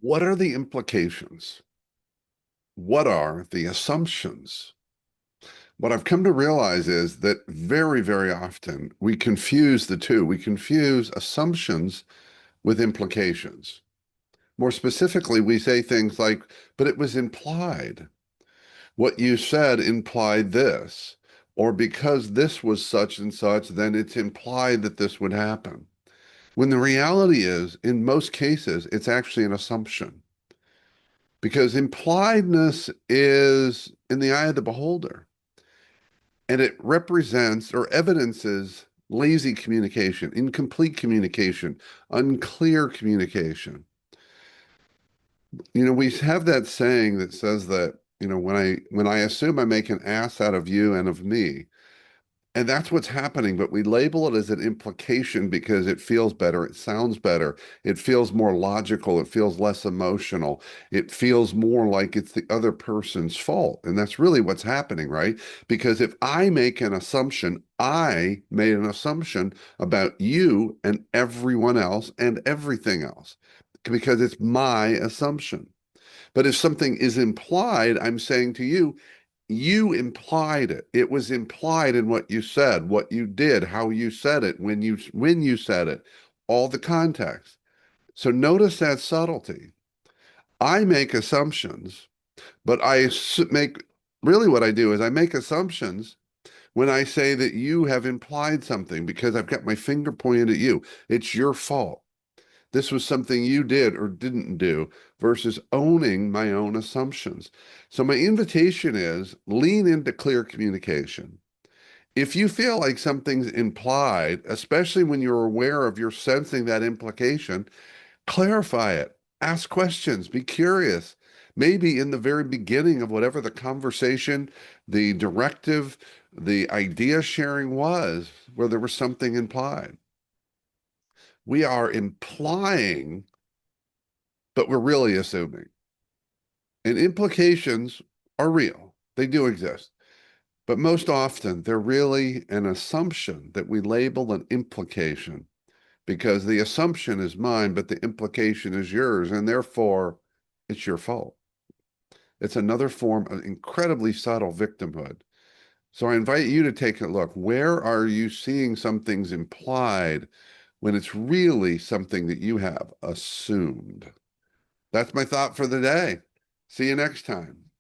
What are the implications? What are the assumptions? What I've come to realize is that very, very often we confuse the two. We confuse assumptions with implications. More specifically, we say things like, but it was implied. What you said implied this. Or because this was such and such, then it's implied that this would happen. When the reality is, in most cases, it's actually an assumption. Because impliedness is in the eye of the beholder, and it represents or evidences lazy communication, incomplete communication, unclear communication. We have that saying that says that, when I assume I make an ass out of you and of me, and that's what's happening, but we label it as an implication because it feels better, it sounds better, it feels more logical, it feels less emotional, it feels more like it's the other person's fault. And that's really what's happening, right? Because if I make an assumption, I made an assumption about you and everyone else and everything else because it's my assumption. But if something is implied, I'm saying to you, you implied it. It was implied in what you said, what you did, how you said it, when you said it, all the context. So notice that subtlety. I make assumptions, but make really what I do is I make assumptions when I say that you have implied something because I've got my finger pointed at you. It's your fault. This was something you did or didn't do versus owning my own assumptions. So my invitation is lean into clear communication. If you feel like something's implied, especially when you're aware of you're sensing that implication, clarify it. Ask questions. Be curious. Maybe in the very beginning of whatever the conversation, the directive, the idea sharing was, where there was something implied. We are implying, but we're really assuming. And implications are real. They do exist. But most often, they're really an assumption that we label an implication because the assumption is mine, but the implication is yours. And therefore, it's your fault. It's another form of incredibly subtle victimhood. So I invite you to take a look. Where are you seeing some things implied when it's really something that you have assumed? That's my thought for the day. See you next time.